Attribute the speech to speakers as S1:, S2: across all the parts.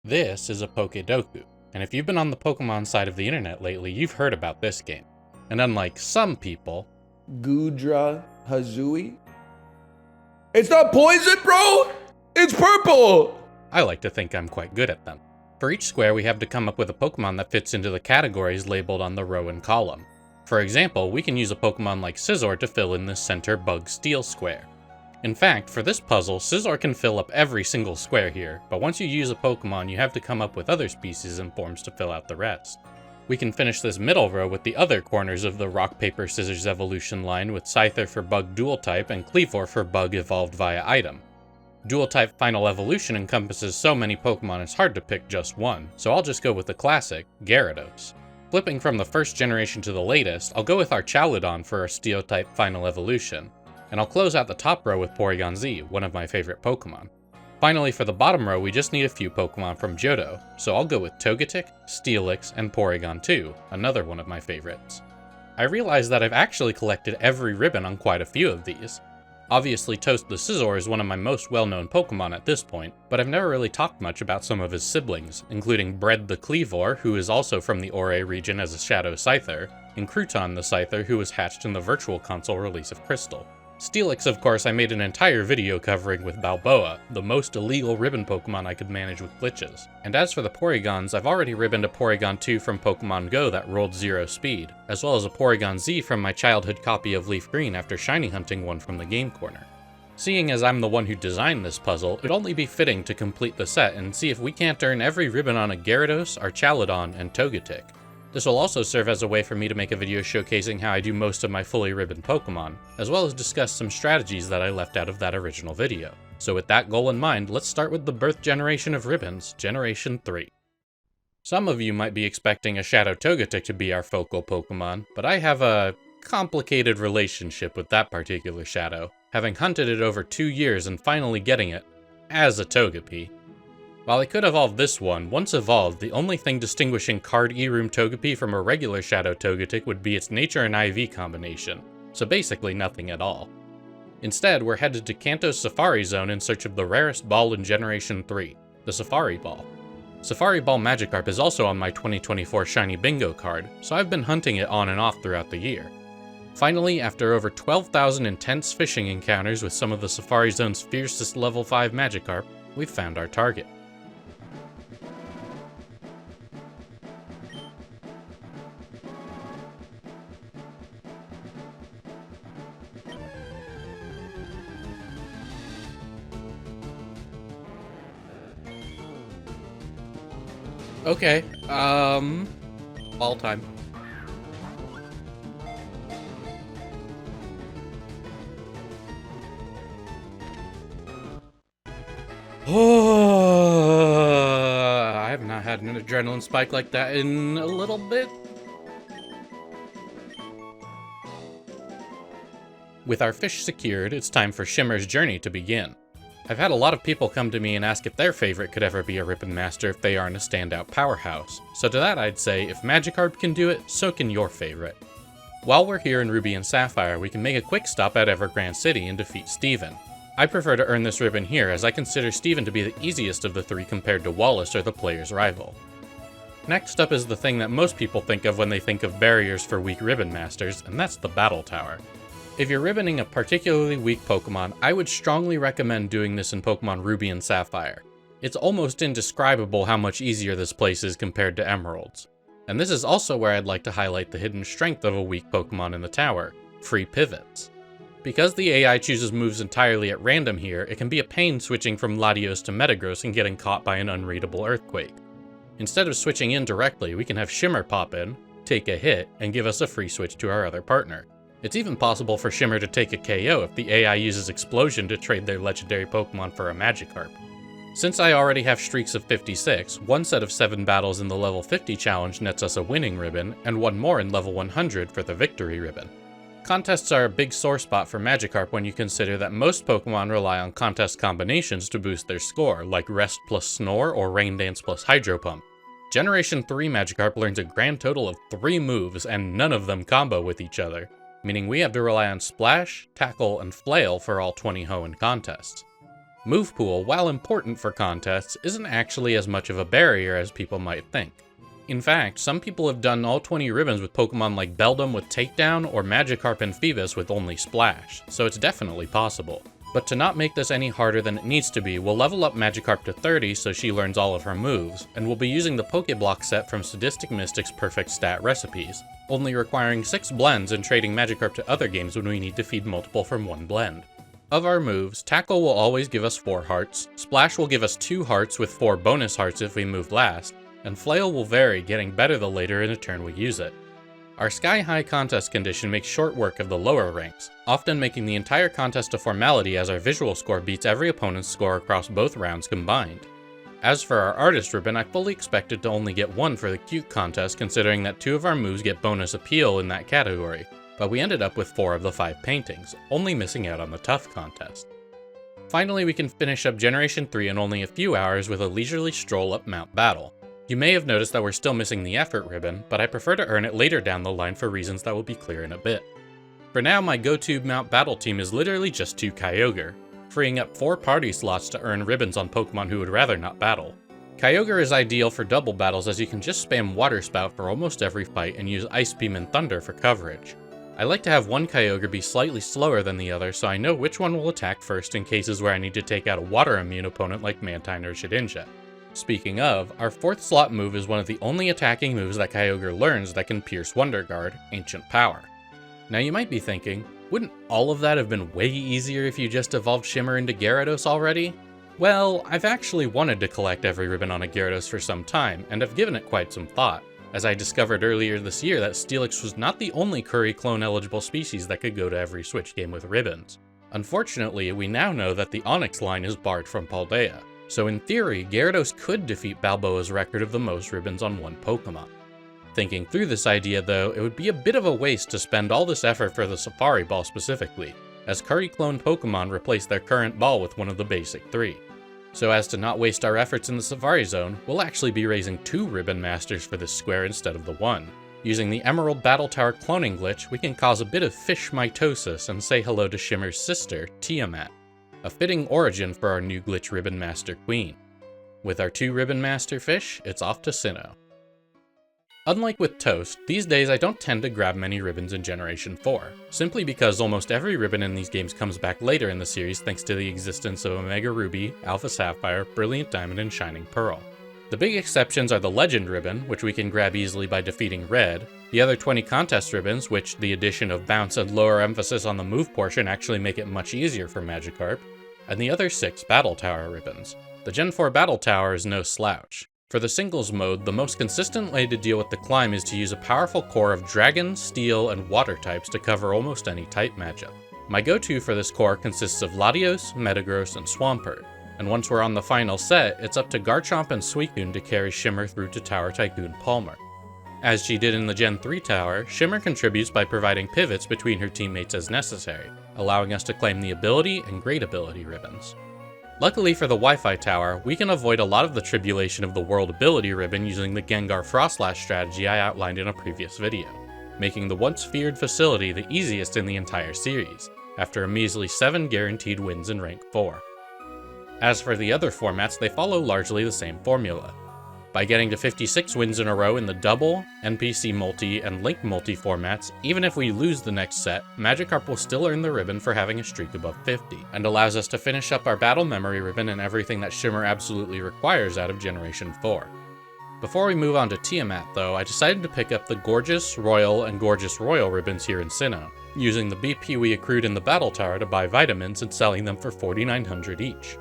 S1: This is a PokeDoku, and if you've been on the Pokemon side of the internet lately, you've heard about this game. And unlike some people,
S2: Gudra Hazui? It's not poison, bro! It's purple!
S1: I like to think I'm quite good at them. For each square, we have to come up with a Pokemon that fits into the categories labeled on the row and column. For example, we can use a Pokemon like Scizor to fill in this center Bug Steel square. In fact, for this puzzle, Scizor can fill up every single square here, but once you use a Pokemon, you have to come up with other species and forms to fill out the rest. We can finish this middle row with the other corners of the Rock, Paper, Scissors evolution line with Scyther for Bug Dual Type and Kleavor for Bug evolved via item. Dual Type Final Evolution encompasses so many Pokemon it's hard to pick just one, so I'll just go with the classic, Gyarados. Flipping from the first generation to the latest, I'll go with our Chaladon for our Steel Type Final Evolution. And I'll close out the top row with Porygon Z, one of my favorite Pokemon. Finally, for the bottom row, we just need a few Pokemon from Johto, so I'll go with Togetic, Steelix, and Porygon 2, another one of my favorites. I realize that I've actually collected every ribbon on quite a few of these. Obviously, Toast the Scizor is one of my most well-known Pokemon at this point, but I've never really talked much about some of his siblings, including Bread the Kleavor, who is also from the Ore region as a Shadow Scyther, and Crouton the Scyther, who was hatched in the Virtual Console release of Crystal. Steelix, of course, I made an entire video covering with Balboa, the most illegal ribbon Pokemon I could manage with glitches. And as for the Porygons, I've already ribboned a Porygon 2 from Pokemon Go that rolled 0 speed, as well as a Porygon Z from my childhood copy of Leaf Green after shiny hunting one from the Game Corner. Seeing as I'm the one who designed this puzzle, it'd only be fitting to complete the set and see if we can't earn every ribbon on a Gyarados, our Chaladon, and Togetic. This will also serve as a way for me to make a video showcasing how I do most of my fully ribboned Pokemon, as well as discuss some strategies that I left out of that original video. So with that goal in mind, let's start with the birth generation of ribbons, Generation 3. Some of you might be expecting a Shadow Togetic to be our focal Pokemon, but I have a complicated relationship with that particular Shadow, having hunted it over 2 years and finally getting it as a Togepi. While I could evolve this one, once evolved, the only thing distinguishing Card E-Room Togepi from a regular Shadow Togetic would be its Nature and IV combination, so basically nothing at all. Instead, we're headed to Kanto's Safari Zone in search of the rarest ball in Generation 3, the Safari Ball. Safari Ball Magikarp is also on my 2024 Shiny Bingo card, so I've been hunting it on and off throughout the year. Finally, after over 12,000 intense fishing encounters with some of the Safari Zone's fiercest level 5 Magikarp, we've found our target. Okay, all time. Oh, I have not had an adrenaline spike like that in a little bit. With our fish secured, it's time for Shimmer's journey to begin. I've had a lot of people come to me and ask if their favorite could ever be a Ribbon Master if they aren't a standout powerhouse. So to that I'd say, if Magikarp can do it, so can your favorite. While we're here in Ruby and Sapphire, we can make a quick stop at Evergrande City and defeat Steven. I prefer to earn this ribbon here as I consider Steven to be the easiest of the three compared to Wallace or the player's rival. Next up is the thing that most people think of when they think of barriers for weak Ribbon Masters, and that's the Battle Tower. If you're ribboning a particularly weak Pokemon, I would strongly recommend doing this in Pokemon Ruby and Sapphire. It's almost indescribable how much easier this place is compared to Emeralds. And this is also where I'd like to highlight the hidden strength of a weak Pokemon in the tower, free pivots. Because the AI chooses moves entirely at random here, it can be a pain switching from Latios to Metagross and getting caught by an unreadable Earthquake. Instead of switching in directly, we can have Shimmer pop in, take a hit, and give us a free switch to our other partner. It's even possible for Shimmer to take a KO if the AI uses Explosion to trade their legendary Pokemon for a Magikarp. Since I already have streaks of 56, one set of 7 battles in the level 50 challenge nets us a winning ribbon, and one more in level 100 for the victory ribbon. Contests are a big sore spot for Magikarp when you consider that most Pokemon rely on contest combinations to boost their score, like Rest plus Snore or Rain Dance plus Hydro Pump. Generation 3 Magikarp learns a grand total of 3 moves, and none of them combo with each other, meaning we have to rely on Splash, Tackle, and Flail for all 20 Hoenn contests. Move pool, while important for contests, isn't actually as much of a barrier as people might think. In fact, some people have done all 20 ribbons with Pokemon like Beldum with Takedown or Magikarp and Phoebus with only Splash, so it's definitely possible. But to not make this any harder than it needs to be, we'll level up Magikarp to 30 so she learns all of her moves, and we'll be using the Pokéblock set from Sadistic Mystic's Perfect Stat Recipes, only requiring 6 blends and trading Magikarp to other games when we need to feed multiple from one blend. Of our moves, Tackle will always give us 4 hearts, Splash will give us 2 hearts with 4 bonus hearts if we move last, and Flail will vary, getting better the later in a turn we use it. Our Sky High contest condition makes short work of the lower ranks, often making the entire contest a formality as our visual score beats every opponent's score across both rounds combined. As for our Artist Ribbon, I fully expected to only get 1 for the Cute contest considering that 2 of our moves get bonus appeal in that category, but we ended up with 4 of the 5 paintings, only missing out on the Tough contest. Finally, we can finish up Generation 3 in only a few hours with a leisurely stroll up Mount Battle. You may have noticed that we're still missing the Effort Ribbon, but I prefer to earn it later down the line for reasons that will be clear in a bit. For now, my go-to Mount Battle team is literally just 2 Kyogre, freeing up 4 party slots to earn ribbons on Pokemon who would rather not battle. Kyogre is ideal for double battles as you can just spam Water Spout for almost every fight and use Ice Beam and Thunder for coverage. I like to have one Kyogre be slightly slower than the other so I know which one will attack first in cases where I need to take out a water immune opponent like Mantine or Shedinja. Speaking of, our 4th slot move is one of the only attacking moves that Kyogre learns that can pierce Wonder Guard, Ancient Power. Now you might be thinking, wouldn't all of that have been way easier if you just evolved Shimmer into Gyarados already? Well, I've actually wanted to collect every ribbon on a Gyarados for some time, and have given it quite some thought, as I discovered earlier this year that Steelix was not the only Curry clone eligible species that could go to every Switch game with ribbons. Unfortunately, we now know that the Onix line is barred from Paldea. So in theory, Gyarados could defeat Balboa's record of the most ribbons on one Pokemon. Thinking through this idea though, it would be a bit of a waste to spend all this effort for the Safari Ball specifically, as Curry-cloned Pokemon replace their current ball with one of the basic 3. So as to not waste our efforts in the Safari Zone, we'll actually be raising 2 Ribbon Masters for this square instead of the 1. Using the Emerald Battle Tower cloning glitch, we can cause a bit of fish mitosis and say hello to Shimmer's sister, Tiamat. A fitting origin for our new Glitch Ribbon Master Queen. With our 2 Ribbon Master fish, it's off to Sinnoh. Unlike with Toast, these days I don't tend to grab many ribbons in Generation 4, simply because almost every ribbon in these games comes back later in the series thanks to the existence of Omega Ruby, Alpha Sapphire, Brilliant Diamond, and Shining Pearl. The big exceptions are the Legend Ribbon, which we can grab easily by defeating Red, the other 20 contest ribbons, which the addition of bounce and lower emphasis on the move portion actually make it much easier for Magikarp, and the other 6 Battle Tower ribbons. The Gen 4 Battle Tower is no slouch. For the singles mode, the most consistent way to deal with the climb is to use a powerful core of Dragon, Steel, and Water types to cover almost any type matchup. My go-to for this core consists of Latios, Metagross, and Swampert, and once we're on the final set, it's up to Garchomp and Suicune to carry Shimmer through to Tower Tycoon Palmer. As she did in the Gen 3 tower, Shimmer contributes by providing pivots between her teammates as necessary, allowing us to claim the Ability and Great Ability ribbons. Luckily for the Wi-Fi tower, we can avoid a lot of the tribulation of the World Ability ribbon using the Gengar Frostlash strategy I outlined in a previous video, making the once feared facility the easiest in the entire series, after a measly 7 guaranteed wins in Rank 4. As for the other formats, they follow largely the same formula. By getting to 56 wins in a row in the Double, NPC Multi, and Link Multi formats, even if we lose the next set, Magikarp will still earn the ribbon for having a streak above 50, and allows us to finish up our Battle Memory ribbon and everything that Shimmer absolutely requires out of Generation 4. Before we move on to Tiamat though, I decided to pick up the Gorgeous, Royal, and Gorgeous Royal ribbons here in Sinnoh, using the BP we accrued in the Battle Tower to buy vitamins and selling them for 4,900 each.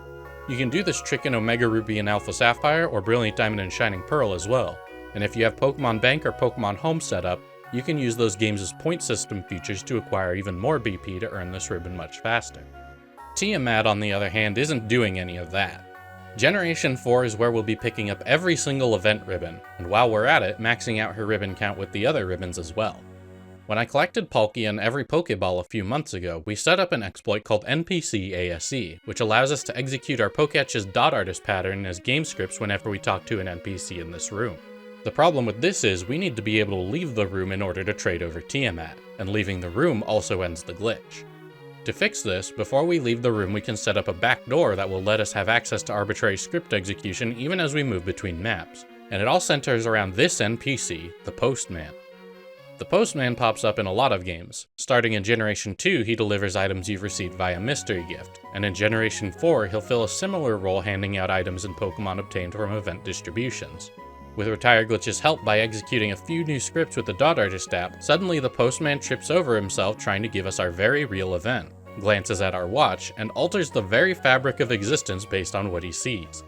S1: You can do this trick in Omega Ruby and Alpha Sapphire, or Brilliant Diamond and Shining Pearl as well, and if you have Pokemon Bank or Pokemon Home set up, you can use those games' point system features to acquire even more BP to earn this ribbon much faster. Tiamat, on the other hand, isn't doing any of that. Generation 4 is where we'll be picking up every single event ribbon, and while we're at it, maxing out her ribbon count with the other ribbons as well. When I collected Palkia and every Pokeball a few months ago, we set up an exploit called NPC ASE, which allows us to execute our Poketch's dot artist pattern as game scripts whenever we talk to an NPC in this room. The problem with this is we need to be able to leave the room in order to trade over Tiamat, and leaving the room also ends the glitch. To fix this, before we leave the room we can set up a back door that will let us have access to arbitrary script execution even as we move between maps. And it all centers around this NPC, the Postman. The Postman pops up in a lot of games. Starting in Generation 2, he delivers items you've received via Mystery Gift, and in Generation 4, he'll fill a similar role handing out items and Pokemon obtained from event distributions. With Retired Glitch's help by executing a few new scripts with the Dot Artist app, suddenly the Postman trips over himself trying to give us our very real event, glances at our watch, and alters the very fabric of existence based on what he sees.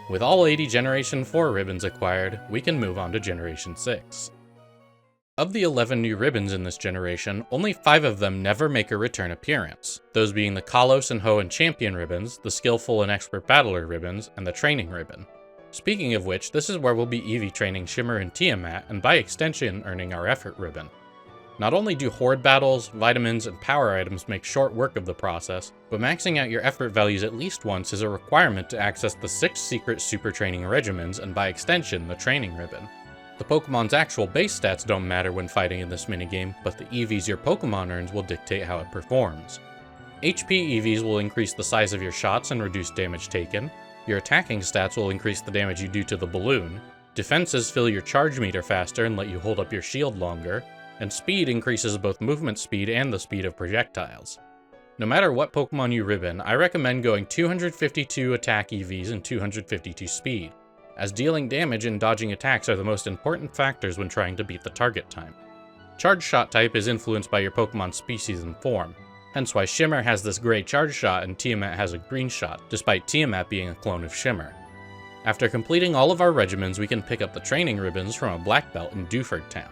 S1: With all 80 Generation 4 ribbons acquired, we can move on to Generation 6. Of the 11 new ribbons in this generation, only 5 of them never make a return appearance, those being the Kalos and Hoenn Champion ribbons, the Skillful and Expert Battler ribbons, and the Training ribbon. Speaking of which, this is where we'll be EV training Shimmer and Tiamat, and by extension earning our Effort ribbon. Not only do Horde battles, vitamins, and power items make short work of the process, but maxing out your effort values at least once is a requirement to access the 6 secret super training regimens and by extension the Training ribbon. The Pokemon's actual base stats don't matter when fighting in this minigame, but the EVs your Pokemon earns will dictate how it performs. HP EVs will increase the size of your shots and reduce damage taken, your attacking stats will increase the damage you do to the balloon, defenses fill your charge meter faster and let you hold up your shield longer, and speed increases both movement speed and the speed of projectiles. No matter what Pokemon you ribbon, I recommend going 252 attack EVs and 252 speed, as dealing damage and dodging attacks are the most important factors when trying to beat the target time. Charge Shot type is influenced by your Pokemon's species and form, hence why Shimmer has this gray Charge Shot and Tiamat has a green shot, despite Tiamat being a clone of Shimmer. After completing all of our regimens, we can pick up the training ribbons from a black belt in Dewford Town.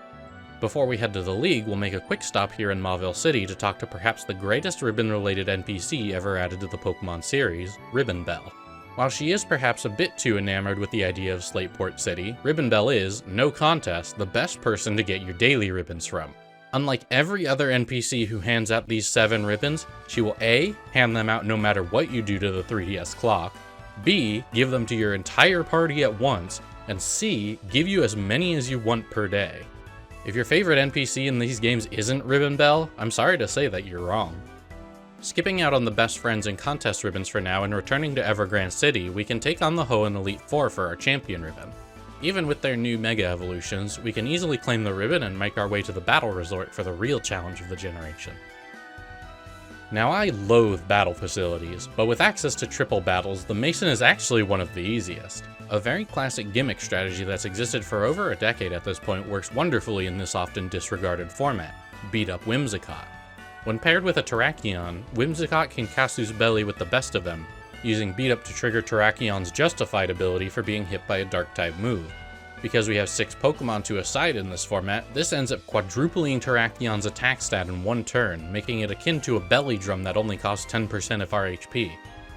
S1: Before we head to the League, we'll make a quick stop here in Mauville City to talk to perhaps the greatest ribbon-related NPC ever added to the Pokemon series, Ribbon Bell. While she is perhaps a bit too enamored with the idea of Slateport City, Ribbon Bell is, no contest, the best person to get your daily ribbons from. Unlike every other NPC who hands out these 7 ribbons, she will A, hand them out no matter what you do to the 3DS clock, B, give them to your entire party at once, and C, give you as many as you want per day. If your favorite NPC in these games isn't Ribbon Bell, I'm sorry to say that you're wrong. Skipping out on the best friends and contest ribbons for now and returning to Evergrande City, we can take on the Hoenn Elite Four for our champion ribbon. Even with their new Mega Evolutions, we can easily claim the ribbon and make our way to the Battle Resort for the real challenge of the generation. Now I loathe battle facilities, but with access to triple battles, the Mason is actually one of the easiest. A very classic gimmick strategy that's existed for over a decade at this point works wonderfully in this often disregarded format, Beat Up Whimsicott. When paired with a Terrakion, Whimsicott can Kasu's belly with the best of them, using Beat Up to trigger Terrakion's justified ability for being hit by a Dark-type move. Because we have 6 Pokemon to a side in this format, this ends up quadrupling Terrakion's attack stat in one turn, making it akin to a belly drum that only costs 10% of our HP.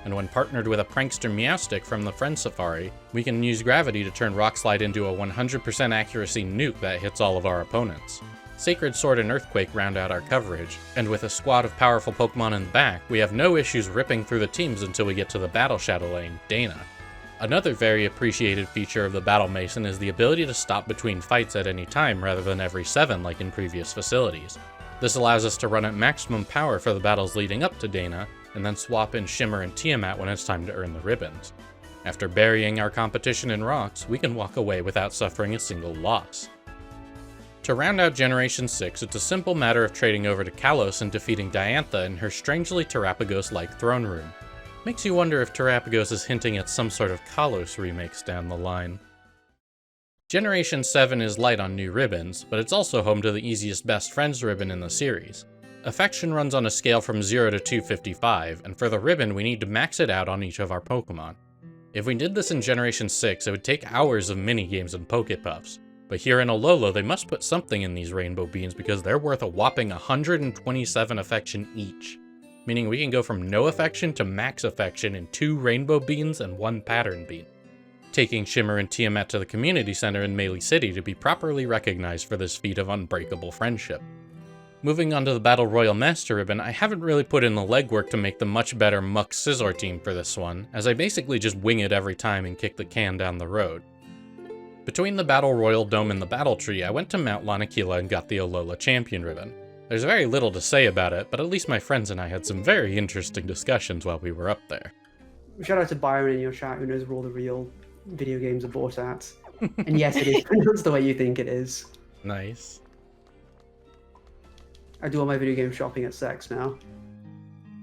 S1: And when partnered with a prankster Meowstic from the Friend Safari, we can use Gravity to turn Rock Slide into a 100% accuracy nuke that hits all of our opponents. Sacred Sword and Earthquake round out our coverage, and with a squad of powerful Pokemon in the back, we have no issues ripping through the teams until we get to the Battle Shadow Lane, Dana. Another very appreciated feature of the Battle Mason is the ability to stop between fights at any time rather than every 7 like in previous facilities. This allows us to run at maximum power for the battles leading up to Dana, and then swap in Shimmer and Tiamat when it's time to earn the ribbons. After burying our competition in rocks, we can walk away without suffering a single loss. To round out Generation 6, it's a simple matter of trading over to Kalos and defeating Diantha in her strangely Terrapagos-like throne room. Makes you wonder if Terrapagos is hinting at some sort of Kalos remakes down the line. Generation 7 is light on new ribbons, but it's also home to the easiest Best Friends ribbon in the series. Affection runs on a scale from 0 to 255, and for the ribbon we need to max it out on each of our Pokemon. If we did this in Generation 6, it would take hours of minigames and Pokepuffs. But here in Alola, they must put something in these rainbow beans because they're worth a whopping 127 affection each. Meaning we can go from no affection to max affection in 2 rainbow beans and 1 pattern bean. Taking Shimmer and Tiamat to the community center in Melee City to be properly recognized for this feat of unbreakable friendship. Moving on to the Battle Royal Master Ribbon, I haven't really put in the legwork to make the much better Muck Scizor team for this one, as I basically just wing it every time and kick the can down the road. Between the Battle Royal Dome and the Battle Tree, I went to Mount Lanakila and got the Alola Champion Ribbon. There's very little to say about it, but at least my friends and I had some very interesting discussions while we were up there.
S3: Shout out to Byron in your chat who knows where all the real video games are bought at. And yes, it is pronounced the way you think it is.
S1: Nice.
S3: I do all my video game shopping at Sex now.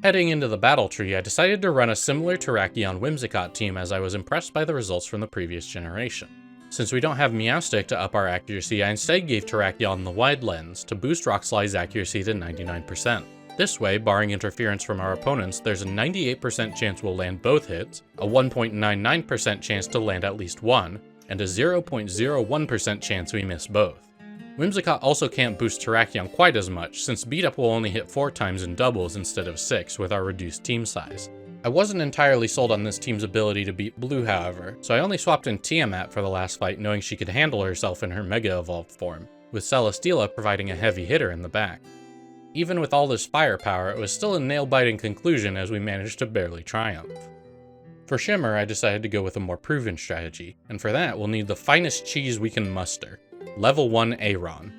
S1: Heading into the battle tree, I decided to run a similar Terrakion Whimsicott team as I was impressed by the results from the previous generation. Since we don't have Meowstic to up our accuracy, I instead gave Terrakion the Wide Lens to boost Rocksly's accuracy to 99%. This way, barring interference from our opponents, there's a 98% chance we'll land both hits, a 1.99% chance to land at least one, and a 0.01% chance we miss both. Whimsicott also can't boost Terrakion quite as much, since Beat Up will only hit 4 times in doubles instead of 6 with our reduced team size. I wasn't entirely sold on this team's ability to beat Blue, however, so I only swapped in Tiamat for the last fight, knowing she could handle herself in her Mega Evolved form, with Celesteela providing a heavy hitter in the back. Even with all this firepower, it was still a nail-biting conclusion as we managed to barely triumph. For Shimmer, I decided to go with a more proven strategy, and for that we'll need the finest cheese we can muster. Level 1 Aron.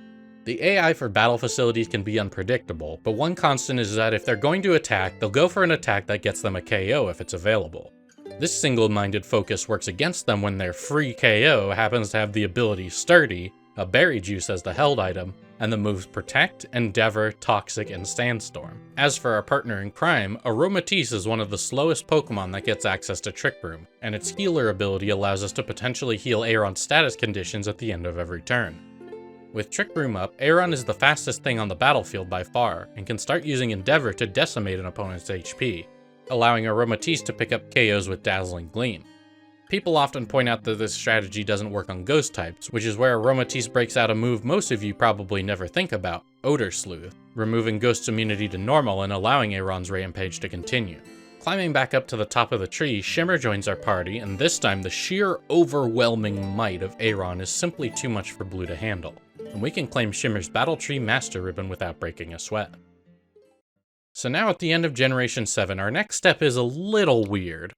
S1: The AI for battle facilities can be unpredictable, but one constant is that if they're going to attack, they'll go for an attack that gets them a KO if it's available. This single-minded focus works against them when their free KO happens to have the ability Sturdy, a berry juice as the held item, and the moves Protect, Endeavor, Toxic, and Sandstorm. As for our partner in crime, Aromatisse is one of the slowest Pokemon that gets access to Trick Room, and its healer ability allows us to potentially heal Aron's status conditions at the end of every turn. With Trick Room up, Aron is the fastest thing on the battlefield by far, and can start using Endeavor to decimate an opponent's HP, allowing Aromatisse to pick up KOs with Dazzling Gleam. People often point out that this strategy doesn't work on ghost types, which is where Aromatisse breaks out a move most of you probably never think about, Odor Sleuth, removing Ghost's immunity to normal and allowing Aron's rampage to continue. Climbing back up to the top of the tree, Shimmer joins our party, and this time the sheer overwhelming might of Aron is simply too much for Blue to handle, and we can claim Shimmer's Battle Tree Master Ribbon without breaking a sweat. So now at the end of Generation 7, our next step is a little weird.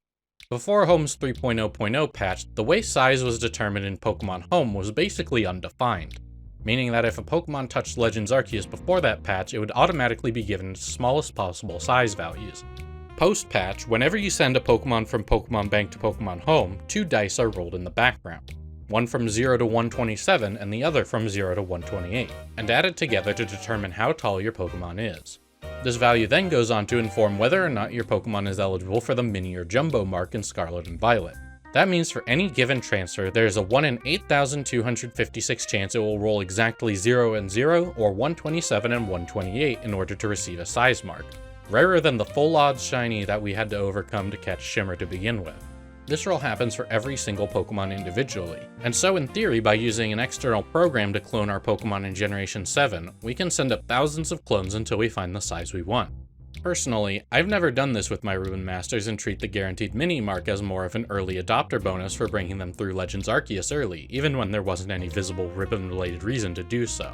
S1: Before Home's 3.0.0 patch, the way size was determined in Pokemon Home was basically undefined, meaning that if a Pokemon touched Legends Arceus before that patch, it would automatically be given its smallest possible size values. Post-patch, whenever you send a Pokemon from Pokemon Bank to Pokemon Home, 2 dice are rolled in the background, one from 0 to 127 and the other from 0 to 128, and added together to determine how tall your Pokemon is. This value then goes on to inform whether or not your Pokemon is eligible for the Mini or Jumbo mark in Scarlet and Violet. That means for any given transfer, there is a 1 in 8,256 chance it will roll exactly 0 and 0 or 127 and 128 in order to receive a size mark, rarer than the full odds shiny that we had to overcome to catch Shimmer to begin with. This roll happens for every single Pokemon individually, and so in theory, by using an external program to clone our Pokemon in Generation 7, we can send up thousands of clones until we find the size we want. Personally, I've never done this with my Ribbon Masters and treat the guaranteed mini mark as more of an early adopter bonus for bringing them through Legends Arceus early, even when there wasn't any visible Ribbon-related reason to do so.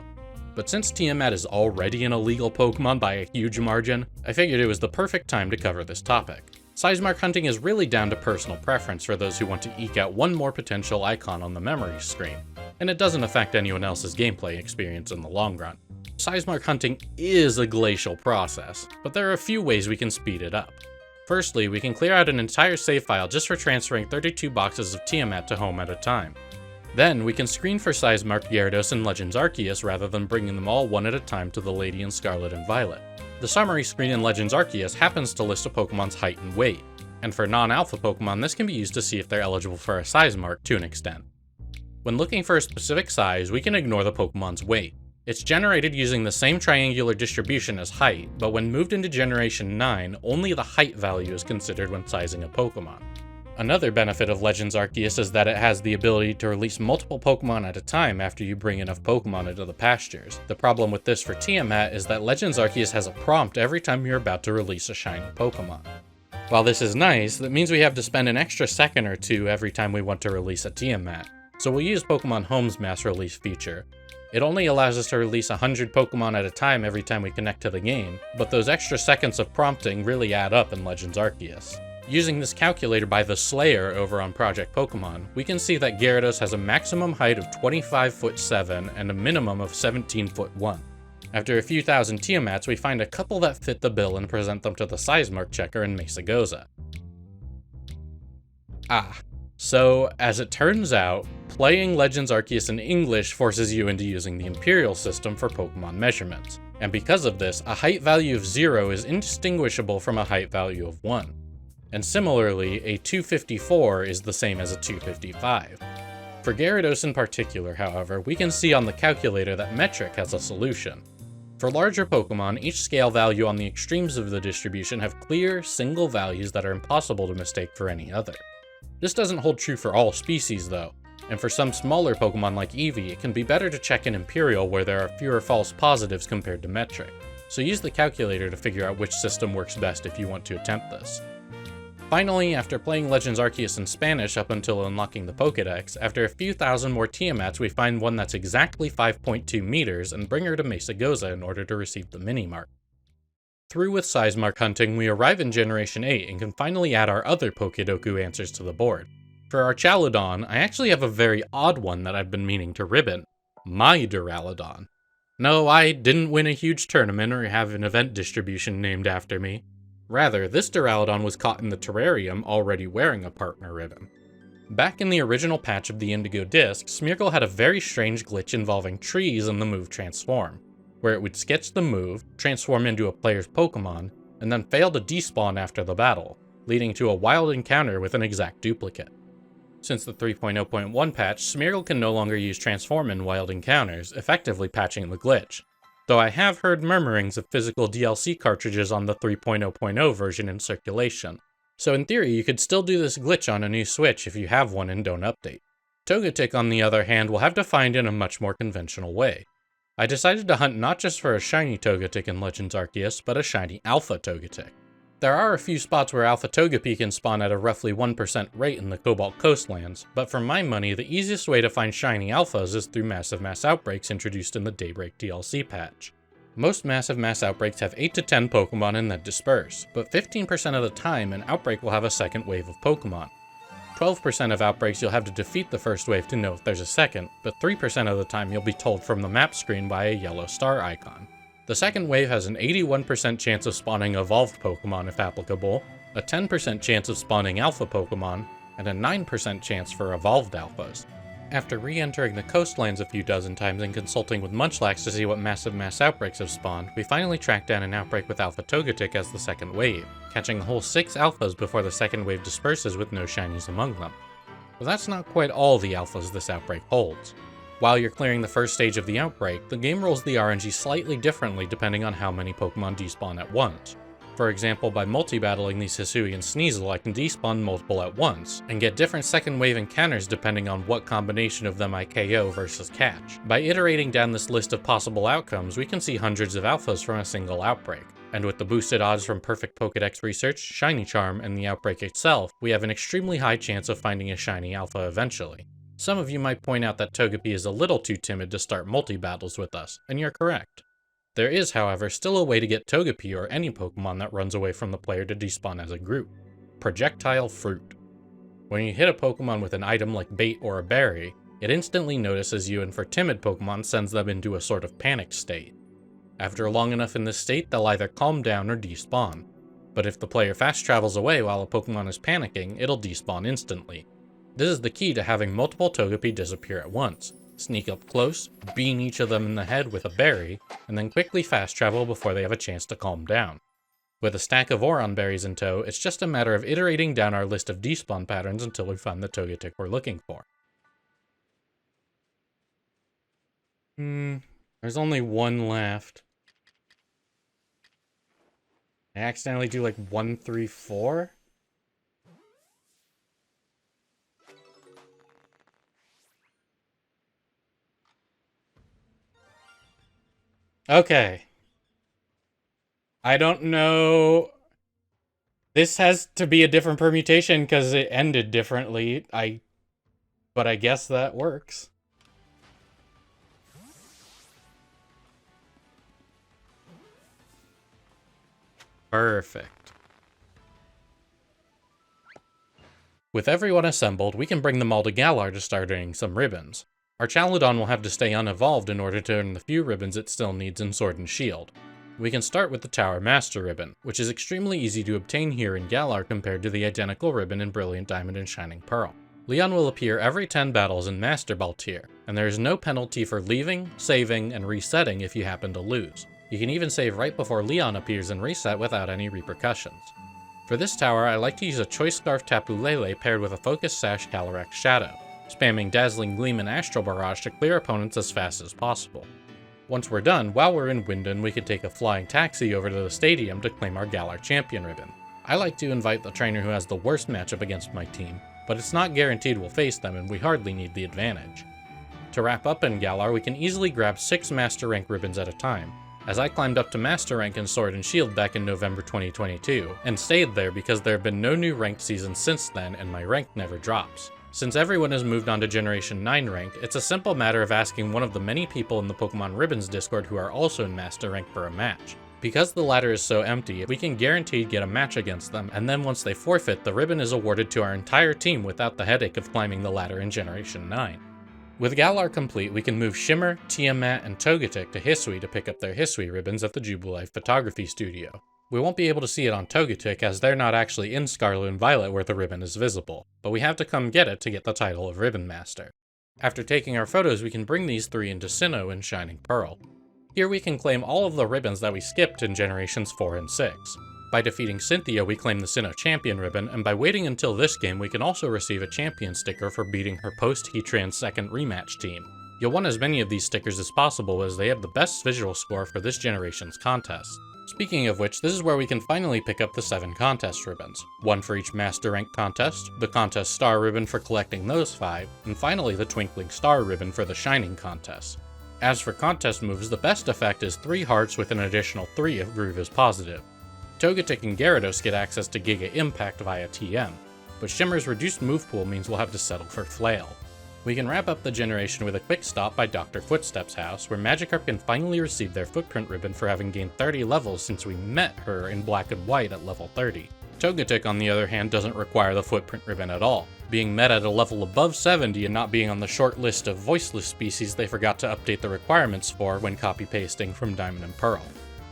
S1: But since Tiamat is already an illegal Pokemon by a huge margin, I figured it was the perfect time to cover this topic. Size mark hunting is really down to personal preference for those who want to eke out one more potential icon on the memory screen, and it doesn't affect anyone else's gameplay experience in the long run. Size mark hunting is a glacial process, but there are a few ways we can speed it up. Firstly, we can clear out an entire save file just for transferring 32 boxes of Tiamat to Home at a time. Then, we can screen for size mark Gyarados and Legends Arceus rather than bringing them all one at a time to the Lady in Scarlet and Violet. The summary screen in Legends Arceus happens to list a Pokemon's height and weight, and for non-alpha Pokemon this can be used to see if they're eligible for a size mark to an extent. When looking for a specific size, we can ignore the Pokemon's weight. It's generated using the same triangular distribution as height, but when moved into Generation 9, only the height value is considered when sizing a Pokemon. Another benefit of Legends Arceus is that it has the ability to release multiple Pokemon at a time after you bring enough Pokemon into the pastures. The problem with this for Tiamat is that Legends Arceus has a prompt every time you're about to release a shiny Pokemon. While this is nice, that means we have to spend an extra second or two every time we want to release a Tiamat, so we'll use Pokemon Home's mass release feature. It only allows us to release 100 Pokemon at a time every time we connect to the game, but those extra seconds of prompting really add up in Legends Arceus. Using this calculator by the Slayer over on Project Pokemon, we can see that Gyarados has a maximum height of 25'7" and a minimum of 17'1", After a few thousand Tiamats, we find a couple that fit the bill and present them to the size mark checker in Mesagoza. So as it turns out, playing Legends Arceus in English forces you into using the Imperial system for Pokemon measurements, and because of this, a height value of 0 is indistinguishable from a height value of 1. And similarly, a 254 is the same as a 255. For Gyarados in particular, however, we can see on the calculator that metric has a solution. For larger Pokemon, each scale value on the extremes of the distribution have clear, single values that are impossible to mistake for any other. This doesn't hold true for all species though, and for some smaller Pokemon like Eevee, it can be better to check in Imperial where there are fewer false positives compared to metric, so use the calculator to figure out which system works best if you want to attempt this. Finally, after playing Legends Arceus in Spanish up until unlocking the Pokédex, after a few thousand more Tiamats we find one that's exactly 5.2 meters and bring her to Mesagoza in order to receive the mini-mark. Through with size mark hunting, we arrive in Generation 8 and can finally add our other PokeDoku answers to the board. For our Chaludon, I actually have a very odd one that I've been meaning to ribbon. My Duraludon. No, I didn't win a huge tournament or have an event distribution named after me. Rather, this Duraludon was caught in the terrarium already wearing a partner ribbon. Back in the original patch of the Indigo Disc, Smeargle had a very strange glitch involving trees and the move Transform, where it would sketch the move, transform into a player's Pokemon, and then fail to despawn after the battle, leading to a wild encounter with an exact duplicate. Since the 3.0.1 patch, Smeargle can no longer use Transform in wild encounters, effectively patching the glitch, though I have heard murmurings of physical DLC cartridges on the 3.0.0 version in circulation, so in theory you could still do this glitch on a new Switch if you have one and don't update. Togetic, on the other hand, will have to find in a much more conventional way. I decided to hunt not just for a shiny Togetic in Legends Arceus, but a shiny Alpha Togetic. There are a few spots where Alpha Togepi can spawn at a roughly 1% rate in the Cobalt Coastlands, but for my money, the easiest way to find shiny Alphas is through Massive Mass Outbreaks introduced in the Daybreak DLC patch. Most Massive Mass Outbreaks have 8 to 10 Pokemon and then disperse, but 15% of the time an outbreak will have a second wave of Pokemon. 12% of outbreaks you'll have to defeat the first wave to know if there's a second, but 3% of the time you'll be told from the map screen by a yellow star icon. The second wave has an 81% chance of spawning evolved Pokemon if applicable, a 10% chance of spawning alpha Pokemon, and a 9% chance for evolved alphas. After re-entering the coastlands a few dozen times and consulting with Munchlax to see what Massive Mass Outbreaks have spawned, we finally tracked down an outbreak with Alpha Togetic as the second wave, catching a whole 6 alphas before the second wave disperses with no shinies among them. But that's not quite all the alphas this outbreak holds. While you're clearing the first stage of the outbreak, the game rolls the RNG slightly differently depending on how many Pokemon despawn at once. For example, by multi-battling these Hisui and Sneasel, I can despawn multiple at once, and get different second wave encounters depending on what combination of them I KO versus catch. By iterating down this list of possible outcomes, we can see hundreds of alphas from a single outbreak. And with the boosted odds from Perfect Pokédex Research, Shiny Charm, and the outbreak itself, we have an extremely high chance of finding a shiny alpha eventually. Some of you might point out that Togepi is a little too timid to start multi-battles with us, and you're correct. There is, however, still a way to get Togepi or any Pokemon that runs away from the player to despawn as a group. Projectile Fruit. When you hit a Pokemon with an item like bait or a berry, it instantly notices you and for timid Pokemon sends them into a sort of panic state. After long enough in this state, they'll either calm down or despawn. But if the player fast travels away while a Pokemon is panicking, it'll despawn instantly. This is the key to having multiple Togepi disappear at once. Sneak up close, bean each of them in the head with a berry, and then quickly fast travel before they have a chance to calm down. With a stack of Oron berries in tow, it's just a matter of iterating down our list of despawn patterns until we find the Togetic we're looking for. There's only one left. I accidentally do like 1, 3, 4? Okay. I don't know. This has to be a different permutation because it ended differently. But I guess that works. Perfect. With everyone assembled, we can bring them all to Galar to start earning some ribbons. Our Chaladon will have to stay unevolved in order to earn the few ribbons it still needs in Sword and Shield. We can start with the Tower Master Ribbon, which is extremely easy to obtain here in Galar compared to the identical ribbon in Brilliant Diamond and Shining Pearl. Leon will appear every 10 battles in Master Ball tier, and there is no penalty for leaving, saving, and resetting if you happen to lose. You can even save right before Leon appears and reset without any repercussions. For this tower, I like to use a Choice Scarf Tapu Lele paired with a Focus Sash Calyrex Shadow, spamming Dazzling Gleam and Astral Barrage to clear opponents as fast as possible. Once we're done, while we're in Wyndon, we can take a flying taxi over to the stadium to claim our Galar Champion Ribbon. I like to invite the trainer who has the worst matchup against my team, but it's not guaranteed we'll face them and we hardly need the advantage. To wrap up in Galar, we can easily grab 6 Master Rank ribbons at a time, as I climbed up to Master Rank in Sword and Shield back in November 2022, and stayed there because there have been no new ranked seasons since then and my rank never drops. Since everyone has moved on to Generation 9 ranked, it's a simple matter of asking one of the many people in the Pokemon Ribbons Discord who are also in Master Rank for a match. Because the ladder is so empty, we can guaranteed get a match against them, and then once they forfeit, the ribbon is awarded to our entire team without the headache of climbing the ladder in Generation 9. With Galar complete, we can move Shimmer, Tiamat, and Togetic to Hisui to pick up their Hisui ribbons at the Jubilife Photography Studio. We won't be able to see it on Togetic as they're not actually in Scarlet and Violet where the ribbon is visible, but we have to come get it to get the title of Ribbon Master. After taking our photos, we can bring these 3 into Sinnoh in Shining Pearl. Here we can claim all of the ribbons that we skipped in Generations 4 and 6. By defeating Cynthia, we claim the Sinnoh Champion ribbon, and by waiting until this game, we can also receive a Champion sticker for beating her post-Heatran second rematch team. You'll want as many of these stickers as possible as they have the best visual score for this generation's contest. Speaking of which, this is where we can finally pick up the 7 contest ribbons. 1 for each Master Rank contest, the Contest Star ribbon for collecting those 5, and finally the Twinkling Star ribbon for the Shining contest. As for contest moves, the best effect is 3 hearts with an additional 3 if Groove is positive. Togetic and Gyarados get access to Giga Impact via TM, but Shimmer's reduced move pool means we'll have to settle for Flail. We can wrap up the generation with a quick stop by Dr. Footstep's house, where Magikarp can finally receive their Footprint ribbon for having gained 30 levels since we met her in Black and White at level 30. Togetic, on the other hand, doesn't require the Footprint ribbon at all, being met at a level above 70 and not being on the short list of voiceless species they forgot to update the requirements for when copy-pasting from Diamond and Pearl.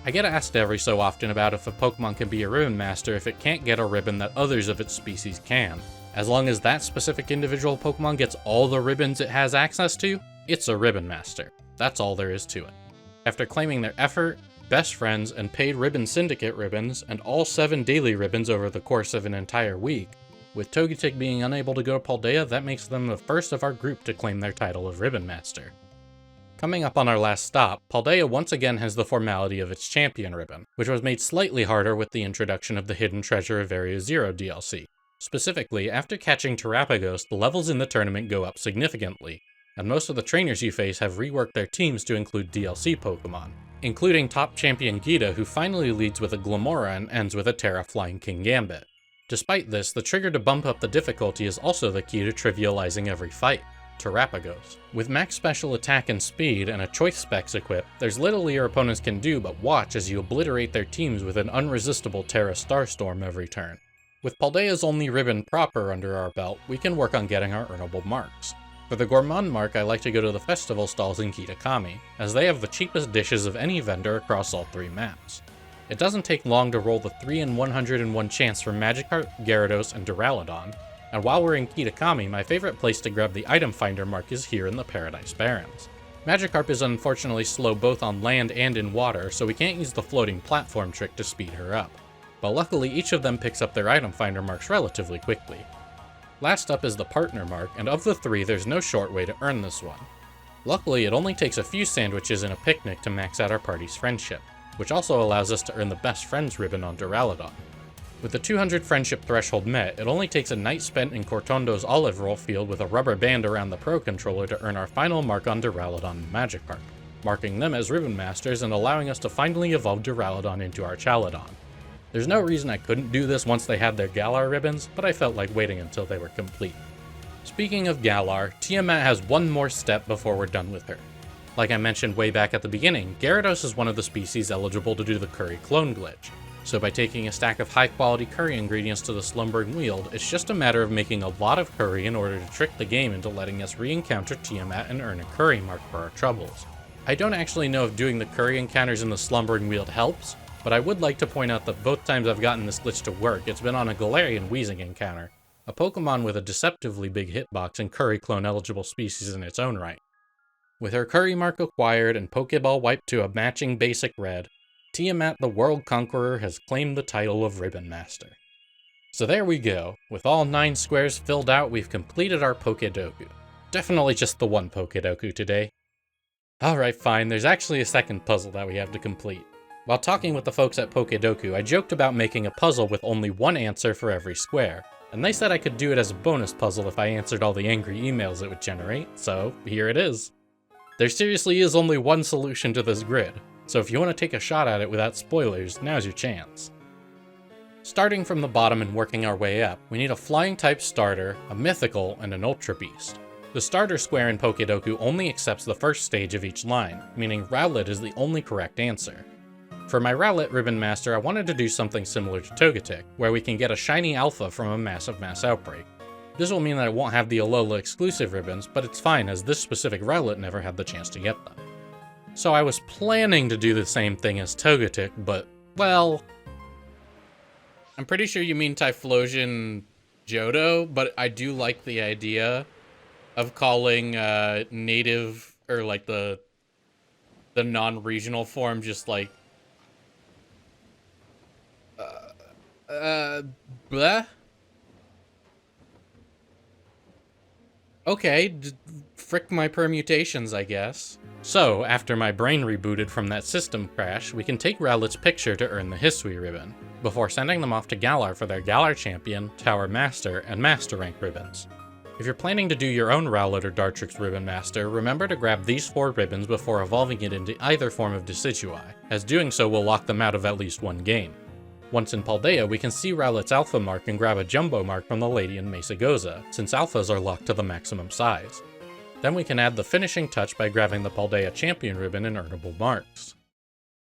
S1: I get asked every so often about if a Pokemon can be a Ribbon Master if it can't get a ribbon that others of its species can. As long as that specific individual Pokemon gets all the ribbons it has access to, it's a Ribbon Master. That's all there is to it. After claiming their effort, best friends, and paid Ribbon Syndicate ribbons, and all 7 daily ribbons over the course of an entire week, with Togetic being unable to go to Paldea, that makes them the first of our group to claim their title of Ribbon Master. Coming up on our last stop, Paldea once again has the formality of its Champion ribbon, which was made slightly harder with the introduction of the Hidden Treasure of Area Zero DLC. Specifically, after catching Terapagos, the levels in the tournament go up significantly, and most of the trainers you face have reworked their teams to include DLC Pokemon, including top champion Gita, who finally leads with a Glamora and ends with a Terra Flying King Gambit. Despite this, the trigger to bump up the difficulty is also the key to trivializing every fight, Terapagos. With max special attack and speed and a choice specs equipped, there's little your opponents can do but watch as you obliterate their teams with an unresistible Terra Starstorm every turn. With Paldea's only ribbon proper under our belt, we can work on getting our earnable marks. For the Gourmand mark, I like to go to the festival stalls in Kitakami, as they have the cheapest dishes of any vendor across all 3 maps. It doesn't take long to roll the 3 in 101 chance for Magikarp, Gyarados, and Duraludon, and while we're in Kitakami, my favorite place to grab the item finder mark is here in the Paradise Barrens. Magikarp is unfortunately slow both on land and in water, so we can't use the floating platform trick to speed her up. But luckily each of them picks up their item finder marks relatively quickly. Last up is the partner mark, and of the 3 there's no short way to earn this one. Luckily it only takes a few sandwiches and a picnic to max out our party's friendship, which also allows us to earn the best friends ribbon on Duraludon. With the 200 friendship threshold met, it only takes a night spent in Cortondo's olive roll field with a rubber band around the Pro Controller to earn our final mark on Duraludon and Magikarp, marking them as Ribbon Masters and allowing us to finally evolve Duraludon into our Chaladon. There's no reason I couldn't do this once they had their Galar ribbons, but I felt like waiting until they were complete. Speaking of Galar, Tiamat has one more step before we're done with her. Like I mentioned way back at the beginning, Gyarados is one of the species eligible to do the Curry clone glitch. So by taking a stack of high quality curry ingredients to the Slumbering Weald, it's just a matter of making a lot of curry in order to trick the game into letting us re-encounter Tiamat and earn a curry mark for our troubles. I don't actually know if doing the curry encounters in the Slumbering Weald helps, but I would like to point out that both times I've gotten this glitch to work, it's been on a Galarian Weezing encounter, a Pokemon with a deceptively big hitbox and curry clone eligible species in its own right. With her curry mark acquired and Pokeball wiped to a matching basic red, Tiamat the World Conqueror has claimed the title of Ribbon Master. So there we go. With all 9 squares filled out, we've completed our PokeDoku. Definitely just the one PokeDoku today. Alright, fine, there's actually a second puzzle that we have to complete. While talking with the folks at PokeDoku, I joked about making a puzzle with only one answer for every square, and they said I could do it as a bonus puzzle if I answered all the angry emails it would generate, so here it is. There seriously is only one solution to this grid, so if you want to take a shot at it without spoilers, now's your chance. Starting from the bottom and working our way up, we need a flying type starter, a mythical, and an ultra beast. The starter square in PokeDoku only accepts the first stage of each line, meaning Rowlet is the only correct answer. For my Rowlet Ribbon Master, I wanted to do something similar to Togetic, where we can get a shiny alpha from a massive mass outbreak. This will mean that I won't have the Alola exclusive ribbons, but it's fine as this specific Rowlet never had the chance to get them. So I was planning to do the same thing as Togetic, but, well... I'm pretty sure you mean Typhlosion Johto, but I do like the idea of calling native, or like the non-regional form just like... bleh? Okay, frick my permutations, I guess. So, after my brain rebooted from that system crash, we can take Rowlet's picture to earn the Hisui ribbon, before sending them off to Galar for their Galar Champion, Tower Master, and Master Rank ribbons. If you're planning to do your own Rowlet or Dartrix Ribbon Master, remember to grab these 4 ribbons before evolving it into either form of Decidueye, as doing so will lock them out of at least one game. Once in Paldea, we can see Rowlet's Alpha mark and grab a Jumbo mark from the lady in Mesagoza, since Alphas are locked to the maximum size. Then we can add the finishing touch by grabbing the Paldea Champion ribbon and earnable marks.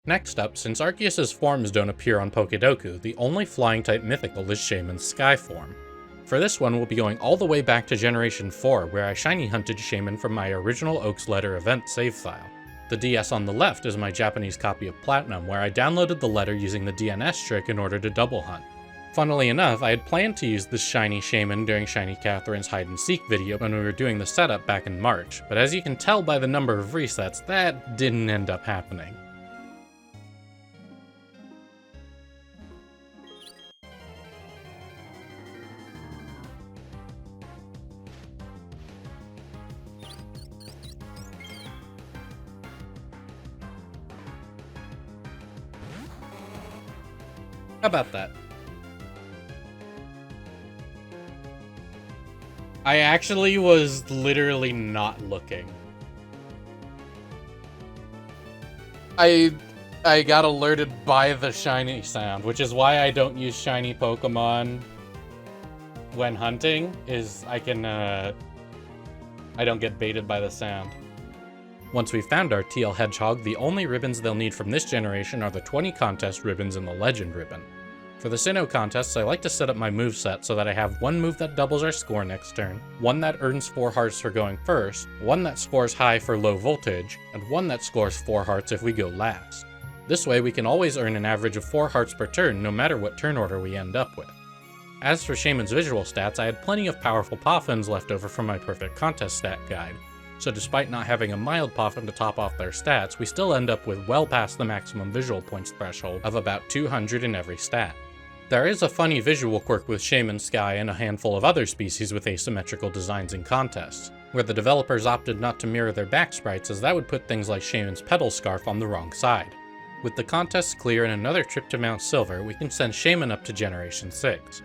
S1: Next up, since Arceus' forms don't appear on PokeDoku, the only flying-type mythical is Shaymin's Sky form. For this one, we'll be going all the way back to Generation 4, where I shiny hunted Shaymin from my original Oak's Letter event save file. The DS on the left is my Japanese copy of Platinum, where I downloaded the letter using the DNS trick in order to double hunt. Funnily enough, I had planned to use this shiny Shaymin during Shiny Catherine's hide-and-seek video when we were doing the setup back in March, but as you can tell by the number of resets, that didn't end up happening. How about that? I actually was literally not looking. I got alerted by the shiny sound, which is why I don't use shiny Pokemon when hunting, is I don't get baited by the sound. Once we've found our TL Hedgehog, the only ribbons they'll need from this generation are the 20 contest ribbons and the Legend ribbon. For the Sinnoh contests, I like to set up my moveset so that I have one move that doubles our score next turn, one that earns 4 hearts for going first, one that scores high for low voltage, and one that scores 4 hearts if we go last. This way we can always earn an average of 4 hearts per turn no matter what turn order we end up with. As for Shaymin's visual stats, I had plenty of powerful Poffins left over from my perfect contest stat guide, so despite not having a mild Poffin to top off their stats, we still end up with well past the maximum visual points threshold of about 200 in every stat. There is a funny visual quirk with Shaymin Sky and a handful of other species with asymmetrical designs in contests, where the developers opted not to mirror their back sprites as that would put things like Shaymin's Petal Scarf on the wrong side. With the contests clear and another trip to Mount Silver, we can send Shaymin up to Generation 6.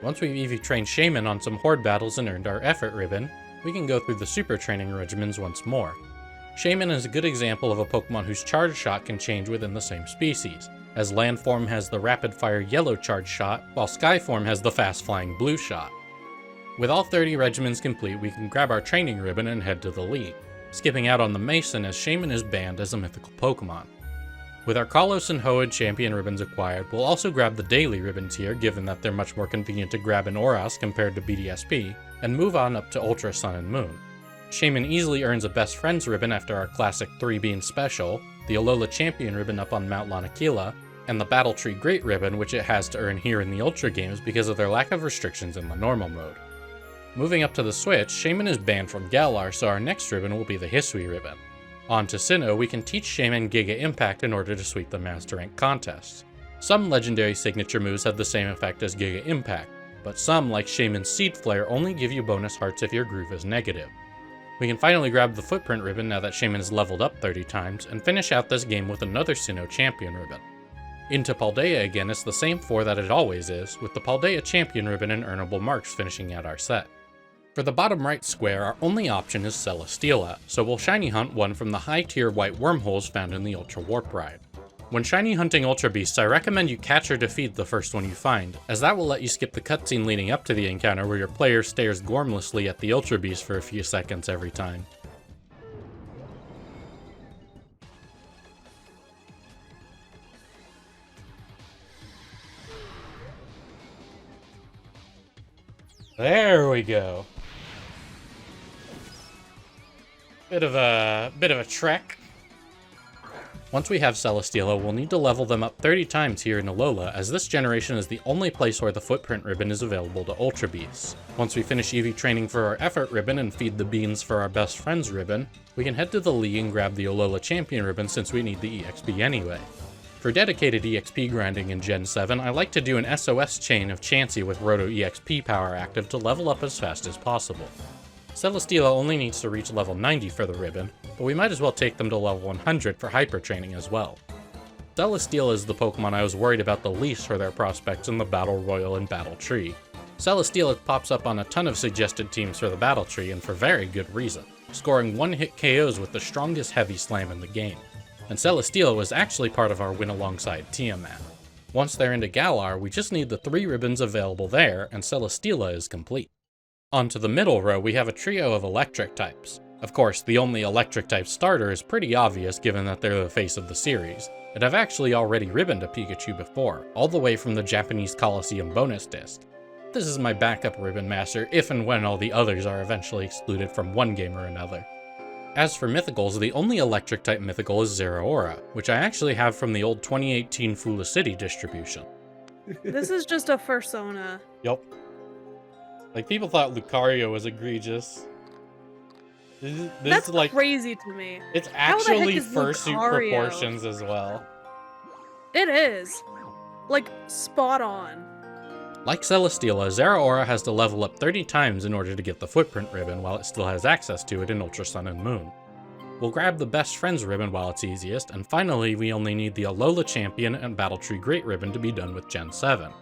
S1: Once we've EV trained Shaymin on some Horde battles and earned our Effort ribbon, we can go through the super training regimens once more. Shaymin is a good example of a Pokemon whose charge shot can change within the same species, as Land form has the rapid fire yellow charge shot, while Sky form has the fast flying blue shot. With all 30 regimens complete, we can grab our training ribbon and head to the league, skipping out on the Mason as Shaymin is banned as a mythical Pokemon. With our Kalos and Hoenn champion ribbons acquired, we'll also grab the daily ribbons here, given that they're much more convenient to grab in Oras compared to BDSP, and move on up to Ultra Sun and Moon. Shaman easily earns a Best Friends ribbon after our classic 3-bean special, the Alola champion ribbon up on Mount Lanakila, and the Battle Tree Great ribbon, which it has to earn here in the Ultra games because of their lack of restrictions in the normal mode. Moving up to the Switch, Shaman is banned from Galar, so our next ribbon will be the Hisui ribbon. On to Sinnoh, we can teach Shaman Giga Impact in order to sweep the Master Rank contests. Some legendary signature moves have the same effect as Giga Impact, but some, like Shaman's Seed Flare, only give you bonus hearts if your groove is negative. We can finally grab the Footprint ribbon now that Shaman is leveled up 30 times, and finish out this game with another Sinnoh champion ribbon. Into Paldea again, it's the same 4 that it always is, with the Paldea champion ribbon and earnable marks finishing out our set. For the bottom right square, our only option is Celesteela, so we'll shiny hunt one from the high-tier white wormholes found in the Ultra Warp Ride. When shiny hunting Ultra Beasts, I recommend you catch or defeat the first one you find, as that will let you skip the cutscene leading up to the encounter where your player stares gormlessly at the Ultra Beast for a few seconds every time. There we go. Bit of a trek. Once we have Celesteela, we'll need to level them up 30 times here in Alola, as this generation is the only place where the Footprint ribbon is available to Ultra Beasts. Once we finish EV training for our Effort ribbon and feed the beans for our Best Friends ribbon, we can head to the League and grab the Alola Champion ribbon since we need the EXP anyway. For dedicated EXP grinding in Gen 7, I like to do an SOS chain of Chansey with Roto EXP power active to level up as fast as possible. Celesteela only needs to reach level 90 for the ribbon, but we might as well take them to level 100 for hyper training as well. Celesteela is the Pokemon I was worried about the least for their prospects in the Battle Royal and Battle Tree. Celesteela pops up on a ton of suggested teams for the Battle Tree, and for very good reason, scoring one-hit KOs with the strongest heavy slam in the game. And Celesteela was actually part of our win alongside Tiamat. Once they're into Galar, we just need the 3 ribbons available there, and Celesteela is complete. Onto the middle row, we have a trio of electric types. Of course, the only electric type starter is pretty obvious given that they're the face of the series, and I've actually already ribboned a Pikachu before, all the way from the Japanese Coliseum bonus disc. This is my backup ribbon master if and when all the others are eventually excluded from one game or another. As for mythicals, the only electric type mythical is Zeraora, which I actually have from the old 2018 Fula City distribution.
S4: This is just a fursona.
S1: Yup. Like, people thought Lucario was egregious.
S4: That's
S1: is like
S4: crazy to me.
S1: It's
S4: How the heck
S1: actually
S4: is
S1: fursuit
S4: Lucario?
S1: proportions as well.
S4: It is. Like, spot on.
S1: Like Celesteela, Zeraora has to level up 30 times in order to get the Footprint ribbon while it still has access to it in Ultra Sun and Moon. We'll grab the Best Friends ribbon while it's easiest, and finally we only need the Alola Champion and Battle Tree Great ribbon to be done with Gen 7.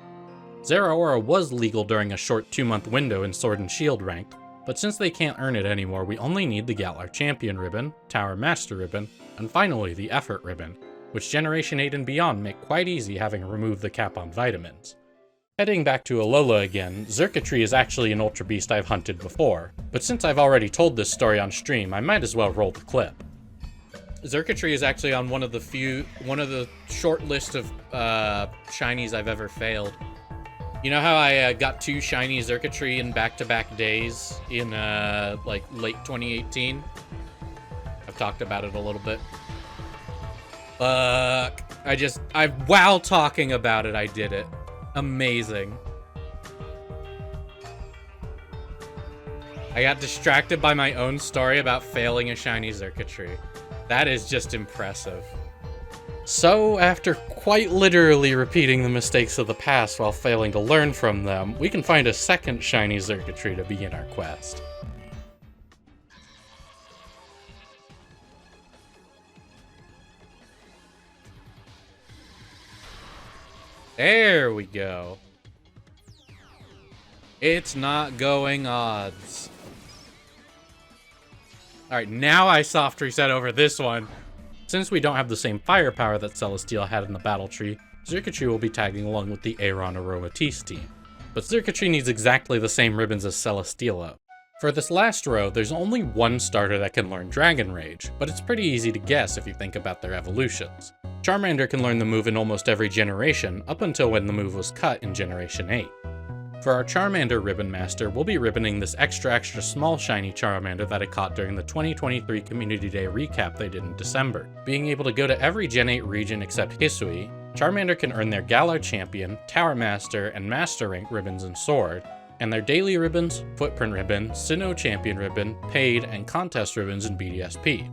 S1: Zeraora was legal during a short 2-month window in Sword and Shield ranked, but since they can't earn it anymore, we only need the Galar Champion ribbon, Tower Master ribbon, and finally the Effort ribbon, which Generation 8 and beyond make quite easy having removed the cap on vitamins. Heading back to Alola again, Xurkitree is actually an Ultra Beast I've hunted before, but since I've already told this story on stream, I might as well roll the clip. Xurkitree is actually on one of the short list of shinies I've ever failed. You know how I got 2 shiny Xurkitree in back-to-back days in like late 2018? I've talked about it a little bit. While talking about it, I did it. Amazing. I got distracted by my own story about failing a shiny Xurkitree. That is just impressive. So, after quite literally repeating the mistakes of the past while failing to learn from them, we can find a second shiny Xurkitree to begin our quest. There we go. It's not going odds. Alright, now I soft reset over this one. Since we don't have the same firepower that Celesteela had in the Battle Tree, Xurkitree will be tagging along with the Aron Aromatisse team. But Xurkitree needs exactly the same ribbons as Celesteela. For this last row, there's only one starter that can learn Dragon Rage, but it's pretty easy to guess if you think about their evolutions. Charmander can learn the move in almost every generation, up until when the move was cut in Generation 8. For our Charmander Ribbon Master, we'll be ribboning this extra small shiny Charmander that I caught during the 2023 Community Day recap they did in December. Being able to go to every Gen 8 region except Hisui, Charmander can earn their Galar Champion, Tower Master, and Master Rank ribbons and sword, and their daily ribbons, Footprint Ribbon, Sinnoh Champion Ribbon, Paid, and Contest ribbons in BDSP.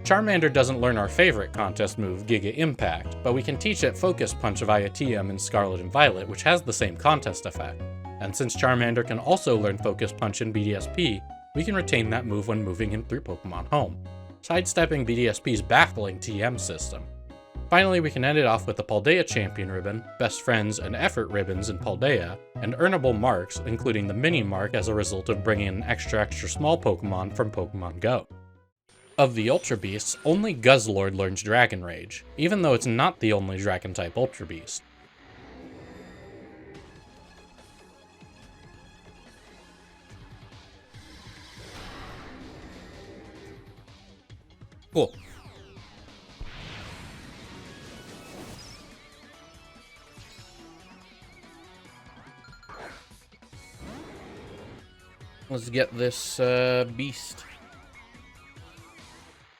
S1: Charmander doesn't learn our favorite contest move, Giga Impact, but we can teach it Focus Punch via TM in Scarlet and Violet, which has the same contest effect. And since Charmander can also learn Focus Punch in BDSP, we can retain that move when moving him through Pokemon Home, sidestepping BDSP's baffling TM system. Finally, we can end it off with the Paldea Champion Ribbon, Best Friends and Effort ribbons in Paldea, and earnable marks, including the Mini Mark as a result of bringing an extra small Pokemon from Pokemon Go. Of the Ultra Beasts, only Guzzlord learns Dragon Rage, even though it's not the only Dragon-type Ultra Beast. Cool. Let's get this beast.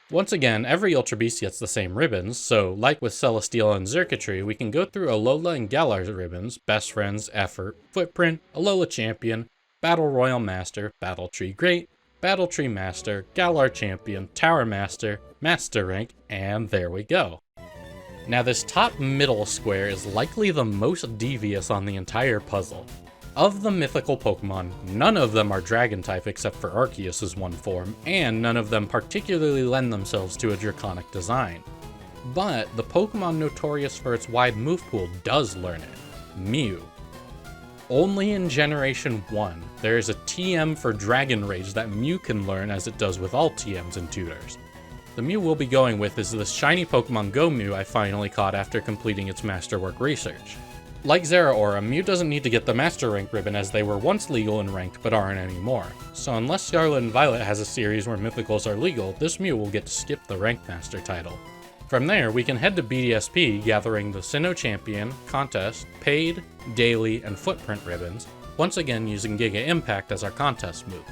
S1: Once again, every Ultra Beast gets the same ribbons, so like with Celesteela and Xurkitree, we can go through Alola and Galar's ribbons, Best Friends, Effort, Footprint, Alola Champion, Battle Royal Master, Battle Tree Great, Battle Tree Master, Galar Champion, Tower Master, Master Rank, and there we go. Now this top middle square is likely the most devious on the entire puzzle. Of the mythical Pokemon, none of them are Dragon-type except for Arceus' one form, and none of them particularly lend themselves to a Draconic design. But the Pokemon notorious for its wide move pool does learn it, Mew. Only in Generation 1, there is a TM for Dragon Rage that Mew can learn as it does with all TMs and tutors. The Mew we'll be going with is this shiny Pokemon Go Mew I finally caught after completing its Masterwork research. Like Zeraora, Mew doesn't need to get the Master Rank ribbon as they were once legal and ranked but aren't anymore, so unless Scarlet and Violet has a series where Mythicals are legal, this Mew will get to skip the Rank Master title. From there, we can head to BDSP, gathering the Sinnoh Champion, Contest, Paid, Daily, and Footprint ribbons, once again using Giga Impact as our contest move.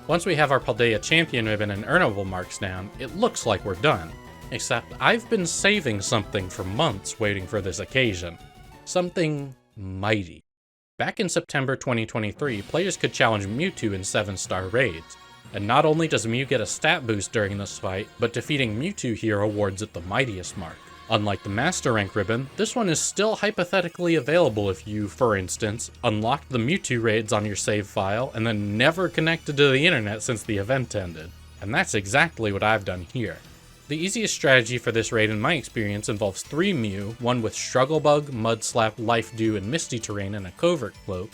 S1: Once we have our Paldea Champion ribbon and earnable marks down, it looks like we're done, except I've been saving something for months waiting for this occasion. Something mighty. Back in September 2023, players could challenge Mewtwo in 7-star raids, and not only does Mew get a stat boost during this fight, but defeating Mewtwo here awards it the Mightiest mark. Unlike the Master Rank ribbon, this one is still hypothetically available if you, for instance, unlocked the Mewtwo raids on your save file and then never connected to the internet since the event ended. And that's exactly what I've done here. The easiest strategy for this raid in my experience involves 3 Mew, one with Struggle Bug, Mudslap, Life Dew, and Misty Terrain in a Covert Cloak,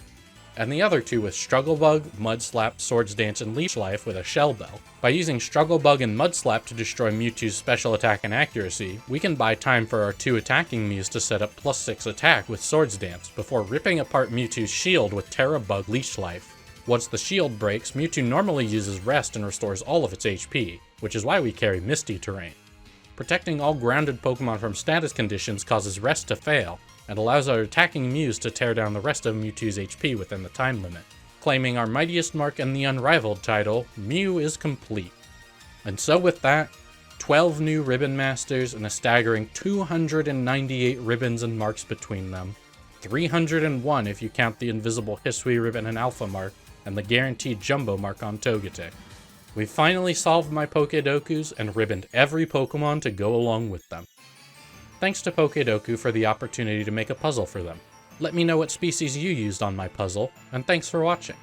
S1: and the other 2 with Struggle Bug, Mudslap, Swords Dance, and Leech Life with a Shell Bell. By using Struggle Bug and Mudslap to destroy Mewtwo's special attack and accuracy, we can buy time for our 2 attacking Mews to set up +6 attack with Swords Dance, before ripping apart Mewtwo's shield with Terra Bug Leech Life. Once the shield breaks, Mewtwo normally uses Rest and restores all of its HP, which is why we carry Misty Terrain. Protecting all grounded Pokemon from status conditions causes Rest to fail, and allows our attacking Mews to tear down the rest of Mewtwo's HP within the time limit. Claiming our Mightiest Mark and the Unrivaled title, Mew is complete. And so with that, 12 new Ribbon Masters and a staggering 298 ribbons and marks between them, 301 if you count the invisible Hisui ribbon and Alpha mark, and the guaranteed Jumbo mark on Togetic. We've finally solved my PokeDokus and ribboned every Pokemon to go along with them. Thanks to PokeDoku for the opportunity to make a puzzle for them. Let me know what species you used on my puzzle, and thanks for watching.